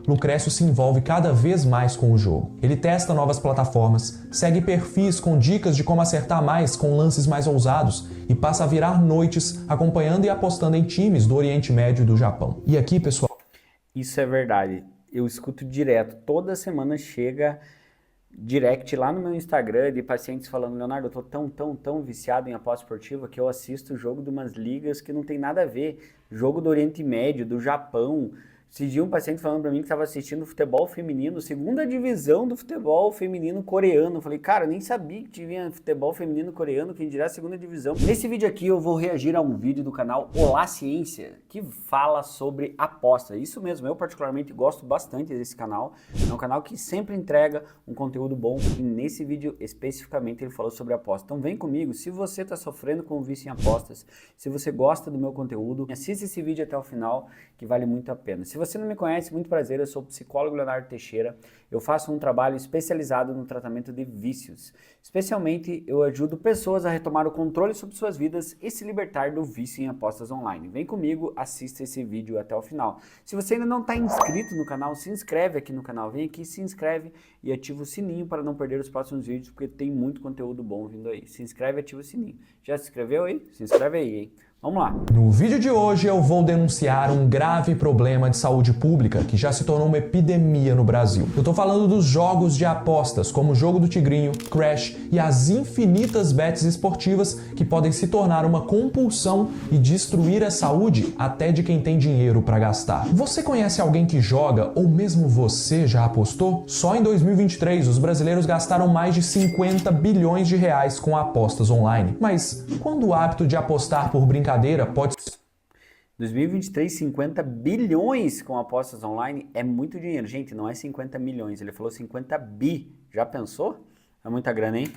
Lucrécio se envolve cada vez mais com o jogo. Ele testa novas plataformas, segue perfis com dicas de como acertar mais com lances mais ousados e passa a virar noites acompanhando e apostando em times do Oriente Médio e do Japão. E aqui, pessoal... Isso é verdade. Eu escuto direto. Toda semana chega direct lá no meu Instagram de pacientes falando: Leonardo, eu tô tão viciado em aposta esportiva que eu assisto o jogo de umas ligas que não tem nada a ver. Jogo do Oriente Médio, do Japão. Esse dia um paciente falando pra mim que estava assistindo futebol feminino, segunda divisão do futebol feminino coreano. Eu falei, cara, eu nem sabia que tinha futebol feminino coreano, quem dirá segunda divisão. Nesse vídeo aqui eu vou reagir a um vídeo do canal Olá Ciência, que fala sobre aposta. Isso mesmo, eu particularmente gosto bastante desse canal. É um canal que sempre entrega um conteúdo bom e nesse vídeo especificamente ele falou sobre aposta. Então vem comigo, se você está sofrendo com vício em apostas, se você gosta do meu conteúdo, assista esse vídeo até o final que vale muito a pena. Se você não me conhece, muito prazer, eu sou o psicólogo Leonardo Teixeira, eu faço um trabalho especializado no tratamento de vícios. Especialmente, eu ajudo pessoas a retomar o controle sobre suas vidas e se libertar do vício em apostas online. Vem comigo, assista esse vídeo até o final. Se você ainda não está inscrito no canal, se inscreve aqui no canal, vem aqui, se inscreve e ativa o sininho para não perder os próximos vídeos, porque tem muito conteúdo bom vindo aí. Se inscreve e ativa o sininho. Já se inscreveu aí? Se inscreve aí, hein? Vamos lá. No vídeo de hoje eu vou denunciar um grave problema de saúde pública que já se tornou uma epidemia no Brasil. Eu tô falando dos jogos de apostas, como o jogo do Tigrinho, Crash e as infinitas bets esportivas que podem se tornar uma compulsão e destruir a saúde até de quem tem dinheiro para gastar. Você conhece alguém que joga ou mesmo você já apostou? Só em 2023 os brasileiros gastaram mais de 50 bilhões de reais com apostas online. Mas quando o hábito de apostar por brincadeira pode... 2023, 50 bilhões com apostas online é muito dinheiro. Gente, não é 50 milhões, ele falou 50 bi. Já pensou? É muita grana, hein?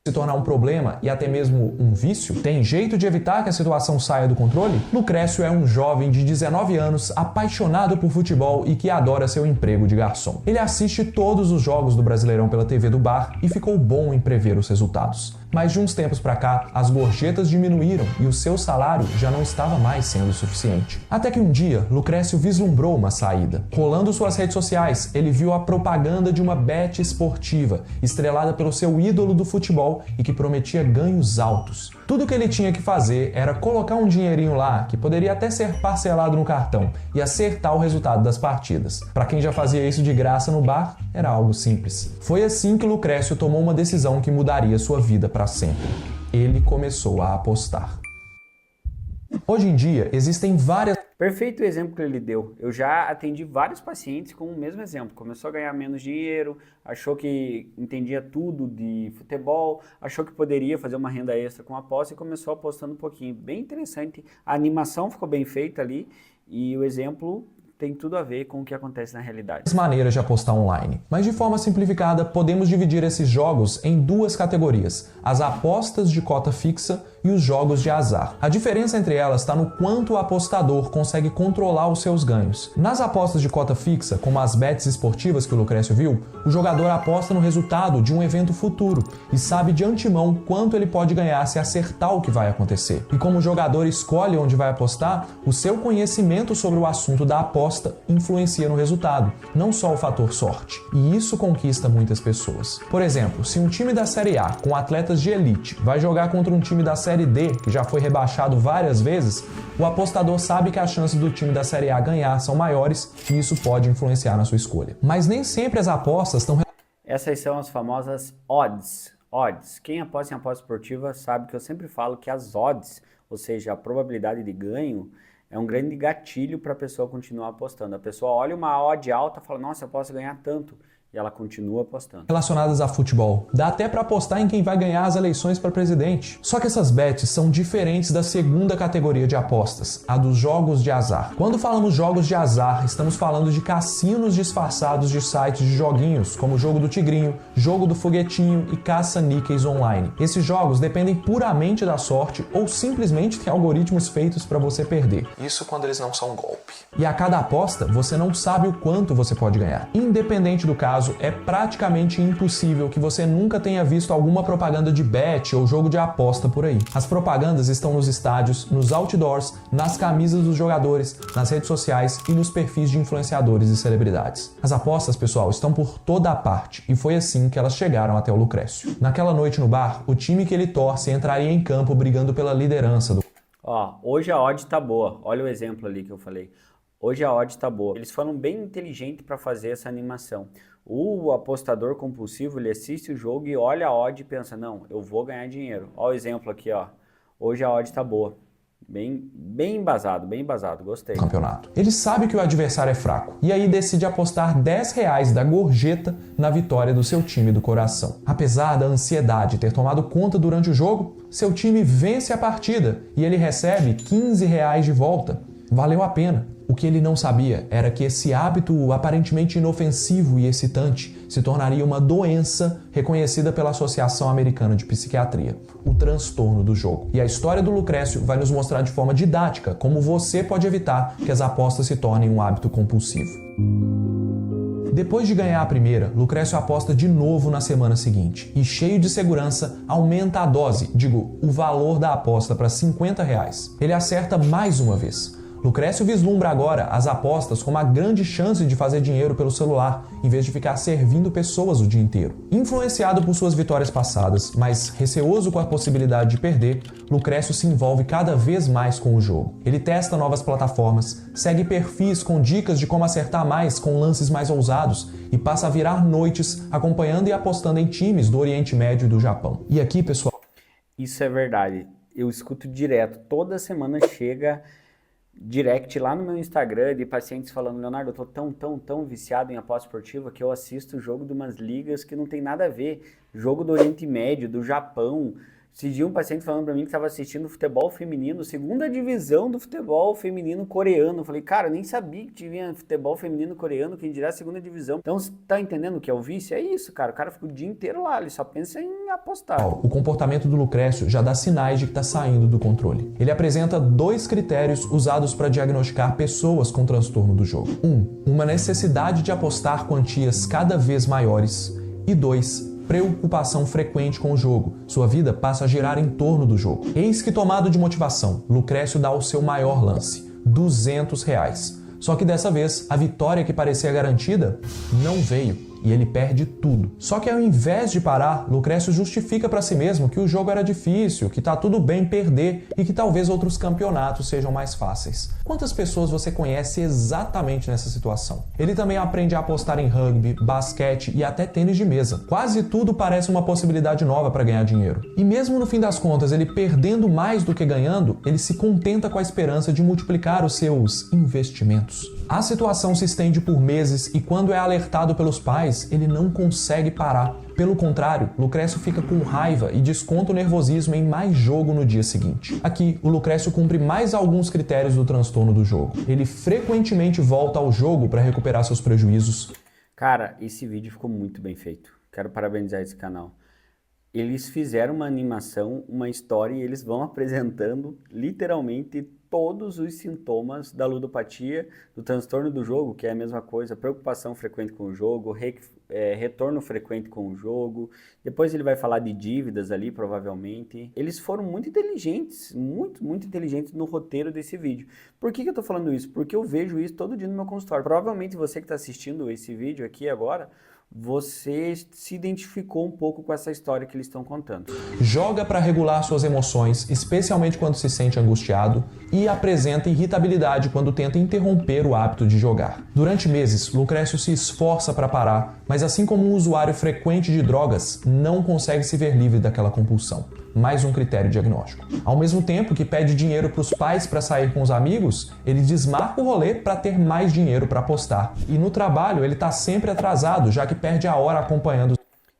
Se tornar um problema e até mesmo um vício? Tem jeito de evitar que a situação saia do controle? Lucrécio é um jovem de 19 anos, apaixonado por futebol e que adora seu emprego de garçom. Ele assiste todos os jogos do Brasileirão pela TV do bar e ficou bom em prever os resultados. Mas de uns tempos pra cá, as gorjetas diminuíram e o seu salário já não estava mais sendo suficiente. Até que um dia, Lucrécio vislumbrou uma saída. Rolando suas redes sociais, ele viu a propaganda de uma bet esportiva, estrelada pelo seu ídolo do futebol e que prometia ganhos altos. Tudo que ele tinha que fazer era colocar um dinheirinho lá, que poderia até ser parcelado no cartão, e acertar o resultado das partidas. Para quem já fazia isso de graça no bar, era algo simples. Foi assim que Lucrécio tomou uma decisão que mudaria sua vida para sempre. Ele começou a apostar. Hoje em dia, existem várias... Perfeito o exemplo que ele deu. Eu já atendi vários pacientes com o mesmo exemplo. Começou a ganhar menos dinheiro, achou que entendia tudo de futebol, achou que poderia fazer uma renda extra com aposta e começou apostando um pouquinho. Bem interessante. A animação ficou bem feita ali e o exemplo tem tudo a ver com o que acontece na realidade. Maneiras de apostar online. Mas de forma simplificada, podemos dividir esses jogos em duas categorias: as apostas de cota fixa e os jogos de azar. A diferença entre elas está no quanto o apostador consegue controlar os seus ganhos. Nas apostas de cota fixa, como as bets esportivas que o Lucrécio viu, o jogador aposta no resultado de um evento futuro e sabe de antemão quanto ele pode ganhar se acertar o que vai acontecer. E como o jogador escolhe onde vai apostar, o seu conhecimento sobre o assunto da aposta influencia no resultado, não só o fator sorte. E isso conquista muitas pessoas. Por exemplo, se um time da Série A com atletas de elite vai jogar contra um time da Série D, que já foi rebaixado várias vezes, o apostador sabe que as chances do time da Série A ganhar são maiores e isso pode influenciar na sua escolha. Mas nem sempre as apostas estão... Essas são as famosas odds. Odds. Quem aposta em aposta esportiva sabe que eu sempre falo que as odds, ou seja, a probabilidade de ganho, é um grande gatilho para a pessoa continuar apostando. A pessoa olha uma odd alta e fala, nossa, eu posso ganhar tanto. E ela continua apostando. Relacionadas a futebol. Dá até para apostar em quem vai ganhar as eleições para presidente. Só que essas bets são diferentes da segunda categoria de apostas, a dos jogos de azar. Quando falamos jogos de azar, estamos falando de cassinos disfarçados de sites de joguinhos, como o jogo do Tigrinho, jogo do Foguetinho e caça-níqueis online. Esses jogos dependem puramente da sorte ou simplesmente têm algoritmos feitos para você perder. Isso quando eles não são golpe. E a cada aposta, você não sabe o quanto você pode ganhar. Independente do caso, caso, é praticamente impossível que você nunca tenha visto alguma propaganda de bet ou jogo de aposta por aí. As propagandas estão nos estádios, nos outdoors, nas camisas dos jogadores, nas redes sociais e nos perfis de influenciadores e celebridades. As apostas, pessoal, estão por toda a parte e foi assim que elas chegaram até o Lucrécio. Naquela noite no bar, o time que ele torce entraria em campo brigando pela liderança do... Hoje a odd tá boa. Olha o exemplo ali que eu falei. Hoje a odd tá boa. Eles foram bem inteligentes para fazer essa animação. O apostador compulsivo, ele assiste o jogo e olha a odd e pensa, não, eu vou ganhar dinheiro. Olha o exemplo aqui, ó. Hoje a odd tá boa. Bem embasado, gostei. Campeonato. Ele sabe que o adversário é fraco e aí decide apostar R$10 da gorjeta na vitória do seu time do coração. Apesar da ansiedade ter tomado conta durante o jogo, seu time vence a partida e ele recebe R$15 de volta. Valeu a pena. O que ele não sabia era que esse hábito aparentemente inofensivo e excitante se tornaria uma doença reconhecida pela Associação Americana de Psiquiatria, o transtorno do jogo. E a história do Lucrécio vai nos mostrar de forma didática como você pode evitar que as apostas se tornem um hábito compulsivo. Depois de ganhar a primeira, Lucrécio aposta de novo na semana seguinte e, cheio de segurança, aumenta a dose, o valor da aposta para R$50. Ele acerta mais uma vez. Lucrécio vislumbra agora as apostas como a grande chance de fazer dinheiro pelo celular, em vez de ficar servindo pessoas o dia inteiro. Influenciado por suas vitórias passadas, mas receoso com a possibilidade de perder, Lucrécio se envolve cada vez mais com o jogo. Ele testa novas plataformas, segue perfis com dicas de como acertar mais com lances mais ousados e passa a virar noites acompanhando e apostando em times do Oriente Médio e do Japão. E aqui, pessoal... Isso é verdade. Eu escuto direto. Toda semana chega... direct lá no meu Instagram de pacientes falando, Leonardo, eu tô tão viciado em aposta esportiva que eu assisto o jogo de umas ligas que não tem nada a ver. Jogo do Oriente Médio, do Japão. Esse dia um paciente falando pra mim que estava assistindo futebol feminino, segunda divisão do futebol feminino coreano. Eu falei, cara, eu nem sabia que tinha futebol feminino coreano, quem dirá segunda divisão. Então, você tá entendendo o que é o vício? É isso, cara. O cara fica o dia inteiro lá, ele só pensa em apostar. O comportamento do Lucrécio já dá sinais de que está saindo do controle. Ele apresenta 2 critérios usados para diagnosticar pessoas com transtorno do jogo. 1. Uma necessidade de apostar quantias cada vez maiores. E 2. Preocupação frequente com o jogo. Sua vida passa a girar em torno do jogo. Eis que, tomado de motivação, Lucrécio dá o seu maior lance, R$200. Só que dessa vez, a vitória que parecia garantida não veio e ele perde tudo. Só que ao invés de parar, Lucrécio justifica para si mesmo que o jogo era difícil, que tá tudo bem perder e que talvez outros campeonatos sejam mais fáceis. Quantas pessoas você conhece exatamente nessa situação? Ele também aprende a apostar em rugby, basquete e até tênis de mesa. Quase tudo parece uma possibilidade nova para ganhar dinheiro. E mesmo no fim das contas, ele perdendo mais do que ganhando, ele se contenta com a esperança de multiplicar os seus investimentos. A situação se estende por meses e quando é alertado pelos pais, ele não consegue parar. Pelo contrário, Lucrécio fica com raiva e desconta o nervosismo em mais jogo no dia seguinte. Aqui, o Lucrécio cumpre mais alguns critérios do transtorno do jogo. Ele frequentemente volta ao jogo para recuperar seus prejuízos. Cara, esse vídeo ficou muito bem feito. Quero parabenizar esse canal. Eles fizeram uma animação, uma história e eles vão apresentando literalmente todos os sintomas da ludopatia, do transtorno do jogo, que é a mesma coisa, preocupação frequente com o jogo, retorno frequente com o jogo. Depois ele vai falar de dívidas ali, provavelmente. Eles foram muito inteligentes, muito inteligentes no roteiro desse vídeo. Por que eu tô falando isso? Porque eu vejo isso todo dia no meu consultório. Provavelmente você que está assistindo esse vídeo aqui agora, você se identificou um pouco com essa história que eles estão contando. Joga para regular suas emoções, especialmente quando se sente angustiado, e apresenta irritabilidade quando tenta interromper o hábito de jogar. Durante meses, Lucrécio se esforça para parar, mas assim como um usuário frequente de drogas, não consegue se ver livre daquela compulsão. Mais um critério diagnóstico. Ao mesmo tempo que pede dinheiro para os pais para sair com os amigos, ele desmarca o rolê para ter mais dinheiro para apostar. E no trabalho ele está sempre atrasado, já que perde a hora acompanhando.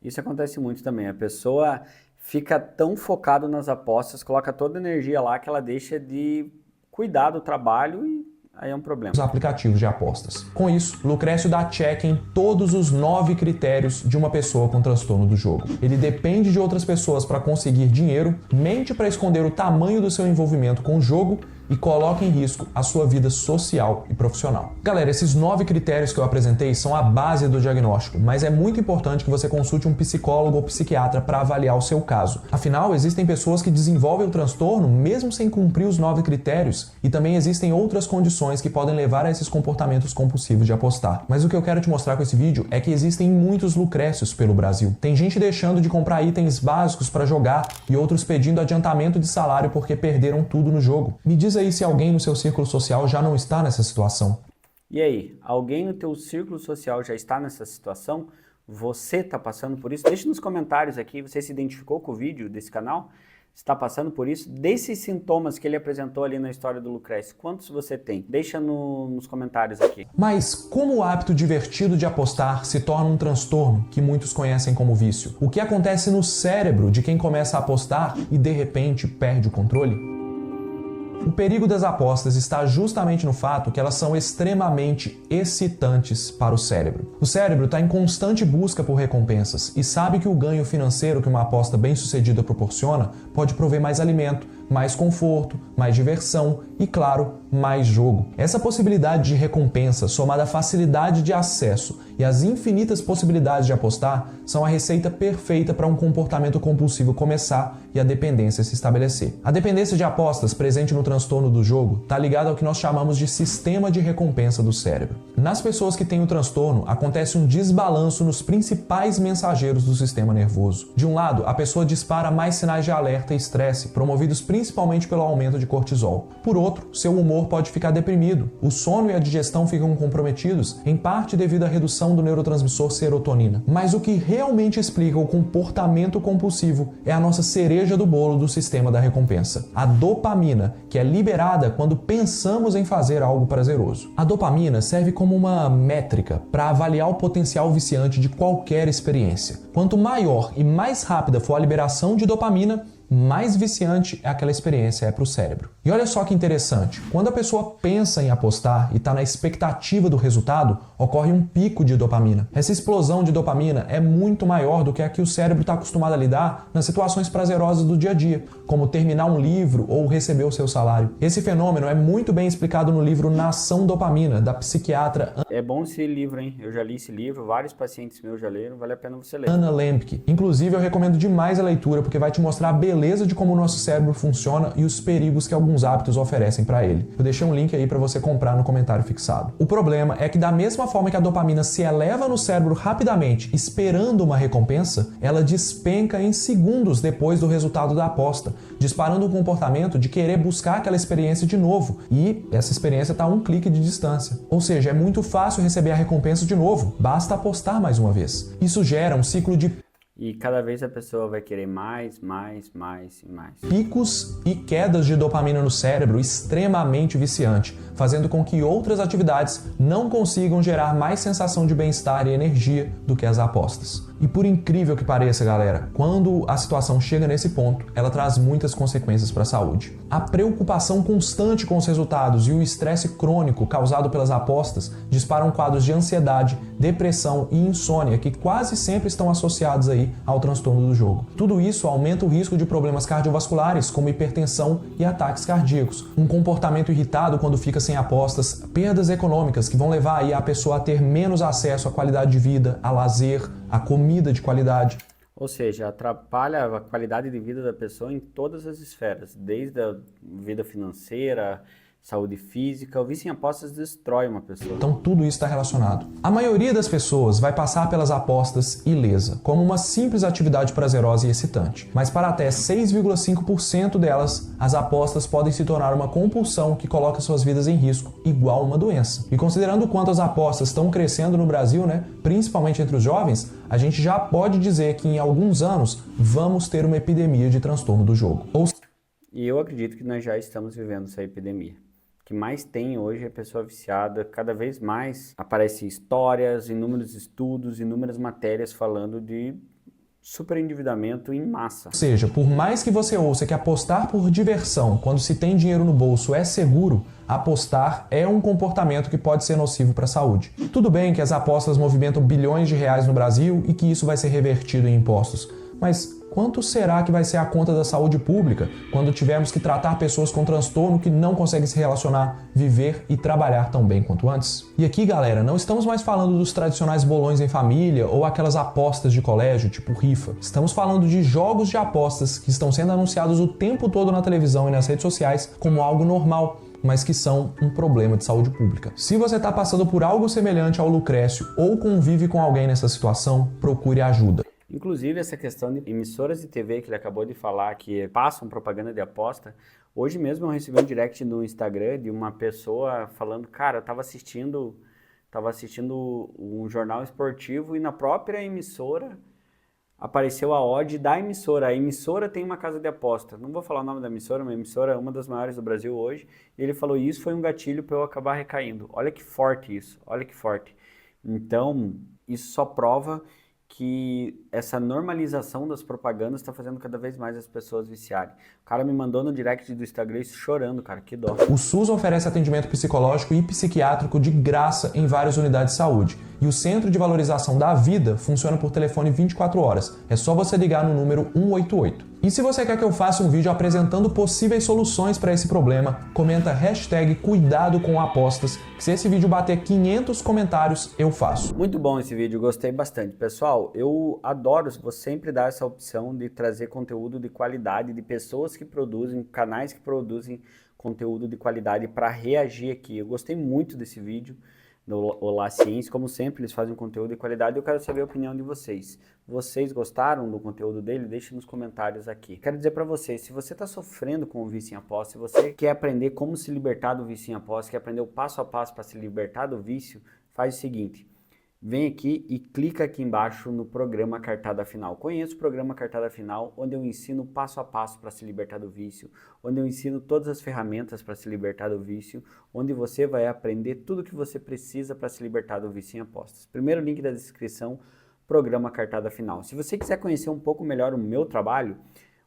Isso acontece muito também. A pessoa fica tão focada nas apostas, coloca toda a energia lá que ela deixa de cuidar do trabalho e aí é um problema. Os aplicativos de apostas. Com isso, Lucrécio dá check em todos os 9 critérios de uma pessoa com transtorno do jogo. Ele depende de outras pessoas para conseguir dinheiro, mente para esconder o tamanho do seu envolvimento com o jogo, e coloca em risco a sua vida social e profissional. Galera, esses 9 critérios que eu apresentei são a base do diagnóstico, mas é muito importante que você consulte um psicólogo ou psiquiatra para avaliar o seu caso. Afinal, existem pessoas que desenvolvem o transtorno mesmo sem cumprir os 9 critérios e também existem outras condições que podem levar a esses comportamentos compulsivos de apostar. Mas o que eu quero te mostrar com esse vídeo é que existem muitos lucrécios pelo Brasil. Tem gente deixando de comprar itens básicos para jogar e outros pedindo adiantamento de salário porque perderam tudo no jogo. Me diz aí se alguém no seu círculo social já não está nessa situação. E aí, alguém no teu círculo social já está nessa situação? Você está passando por isso? Deixe nos comentários aqui, você se identificou com o vídeo desse canal? Está passando por isso? Desses sintomas que ele apresentou ali na história do Lucrécio, quantos você tem? Deixa nos comentários aqui. Mas como o hábito divertido de apostar se torna um transtorno que muitos conhecem como vício? O que acontece no cérebro de quem começa a apostar e de repente perde o controle? O perigo das apostas está justamente no fato que elas são extremamente excitantes para o cérebro. O cérebro está em constante busca por recompensas e sabe que o ganho financeiro que uma aposta bem-sucedida proporciona pode prover mais alimento, mais conforto, mais diversão e, claro, mais jogo. Essa possibilidade de recompensa, somada à facilidade de acesso e às infinitas possibilidades de apostar, são a receita perfeita para um comportamento compulsivo começar e a dependência se estabelecer. A dependência de apostas presente no transtorno do jogo está ligada ao que nós chamamos de sistema de recompensa do cérebro. Nas pessoas que têm o transtorno, acontece um desbalanço nos principais mensageiros do sistema nervoso. De um lado, a pessoa dispara mais sinais de alerta e estresse, promovidos principalmente pelo aumento de cortisol. Por outro, seu humor pode ficar deprimido. O sono e a digestão ficam comprometidos, em parte devido à redução do neurotransmissor serotonina. Mas o que realmente explica o comportamento compulsivo é a nossa cereja do bolo do sistema da recompensa, a dopamina, que é liberada quando pensamos em fazer algo prazeroso. A dopamina serve como uma métrica para avaliar o potencial viciante de qualquer experiência. Quanto maior e mais rápida for a liberação de dopamina, mais viciante aquela experiência é para o cérebro. E olha só que interessante, quando a pessoa pensa em apostar e está na expectativa do resultado, ocorre um pico de dopamina. Essa explosão de dopamina é muito maior do que a que o cérebro está acostumado a lidar nas situações prazerosas do dia a dia, como terminar um livro ou receber o seu salário. Esse fenômeno é muito bem explicado no livro Nação Dopamina, da psiquiatra É bom esse livro, hein? Eu já li esse livro, vários pacientes meus já leram, vale a pena você ler. Anna Lembke. Inclusive, eu recomendo demais a leitura porque vai te mostrar a beleza de como o nosso cérebro funciona e os perigos que alguns hábitos oferecem para ele. Eu deixei um link aí para você comprar no comentário fixado. O problema é que da mesma forma que a dopamina se eleva no cérebro rapidamente, esperando uma recompensa, ela despenca em segundos depois do resultado da aposta, disparando um comportamento de querer buscar aquela experiência de novo. E essa experiência está a um clique de distância. Ou seja, é muito fácil receber a recompensa de novo, basta apostar mais uma vez. Isso gera um ciclo de E cada vez a pessoa vai querer mais e mais. picos e quedas de dopamina no cérebro extremamente viciante, fazendo com que outras atividades não consigam gerar mais sensação de bem-estar e energia do que as apostas. E por incrível que pareça, galera, quando a situação chega nesse ponto, ela traz muitas consequências para a saúde. A preocupação constante com os resultados e o estresse crônico causado pelas apostas disparam quadros de ansiedade, depressão e insônia que quase sempre estão associados aí ao transtorno do jogo. Tudo isso aumenta o risco de problemas cardiovasculares, como hipertensão e ataques cardíacos, um comportamento irritado quando fica sem apostas, perdas econômicas que vão levar aí a pessoa a ter menos acesso à qualidade de vida, a lazer, a comida de qualidade. Ou seja, atrapalha a qualidade de vida da pessoa em todas as esferas, desde a vida financeira, saúde física. O vício em apostas destrói uma pessoa. Então tudo isso está relacionado. A maioria das pessoas vai passar pelas apostas ilesa, como uma simples atividade prazerosa e excitante. Mas para até 6,5% delas, as apostas podem se tornar uma compulsão que coloca suas vidas em risco, igual uma doença. E considerando o quanto as apostas estão crescendo no Brasil, principalmente entre os jovens, a gente já pode dizer que em alguns anos vamos ter uma epidemia de transtorno do jogo. E eu acredito que nós já estamos vivendo essa epidemia. O que mais tem hoje é pessoa viciada, cada vez mais aparecem histórias, inúmeros estudos, inúmeras matérias falando de superendividamento em massa. Ou seja, por mais que você ouça que apostar por diversão, quando se tem dinheiro no bolso, é seguro, apostar é um comportamento que pode ser nocivo para a saúde. Tudo bem que as apostas movimentam bilhões de reais no Brasil e que isso vai ser revertido em impostos, mas quanto será que vai ser a conta da saúde pública quando tivermos que tratar pessoas com transtorno que não conseguem se relacionar, viver e trabalhar tão bem quanto antes? E aqui, galera, não estamos mais falando dos tradicionais bolões em família ou aquelas apostas de colégio, tipo rifa. Estamos falando de jogos de apostas que estão sendo anunciados o tempo todo na televisão e nas redes sociais como algo normal, mas que são um problema de saúde pública. Se você está passando por algo semelhante ao Lucrécio ou convive com alguém nessa situação, procure ajuda. Inclusive, essa questão de emissoras de TV que ele acabou de falar, que passam propaganda de aposta, hoje mesmo eu recebi um direct no Instagram de uma pessoa falando, cara, eu estava assistindo um jornal esportivo e na própria emissora apareceu a odd da emissora. A emissora tem uma casa de aposta. Não vou falar o nome da emissora, mas a emissora é uma das maiores do Brasil hoje. E ele falou, isso foi um gatilho para eu acabar recaindo. Olha que forte isso, olha que forte. Então, isso só prova que essa normalização das propagandas está fazendo cada vez mais as pessoas viciarem. O cara me mandou no direct do Instagram isso chorando, cara, que dó. O SUS oferece atendimento psicológico e psiquiátrico de graça em várias unidades de saúde. E o Centro de Valorização da Vida funciona por telefone 24 horas. É só você ligar no número 188. E se você quer que eu faça um vídeo apresentando possíveis soluções para esse problema, comenta #cuidado com apostas, que se esse vídeo bater 500 comentários, eu faço. Muito bom esse vídeo, gostei bastante. Pessoal, eu adoro, vou sempre dar essa opção de trazer conteúdo de qualidade, de pessoas que produzem, canais que produzem conteúdo de qualidade para reagir aqui. Eu gostei muito desse vídeo do Olá Ciência, como sempre eles fazem conteúdo de qualidade, eu quero saber a opinião de vocês. Vocês gostaram do conteúdo dele? Deixe nos comentários aqui. Quero dizer para vocês, se você está sofrendo com o vício em aposta, se você quer aprender como se libertar do vício em aposta, quer aprender o passo a passo para se libertar do vício, faz o seguinte, vem aqui e clica aqui embaixo no programa Cartada Final. Conheça o programa Cartada Final, onde eu ensino passo a passo para se libertar do vício, onde eu ensino todas as ferramentas para se libertar do vício, onde você vai aprender tudo o que você precisa para se libertar do vício em apostas. Primeiro link da descrição, programa Cartada Final. Se você quiser conhecer um pouco melhor o meu trabalho,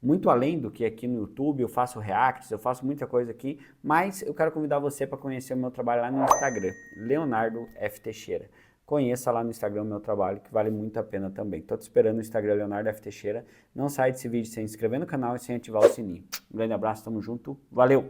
muito além do que aqui no YouTube, eu faço reacts, eu faço muita coisa aqui, mas eu quero convidar você para conhecer o meu trabalho lá no Instagram, Leonardo F. Teixeira. Conheça lá no Instagram o meu trabalho, que vale muito a pena também. Estou te esperando no Instagram, Leonardo F. Teixeira. Não sai desse vídeo sem se inscrever no canal e sem ativar o sininho. Um grande abraço, tamo junto, valeu!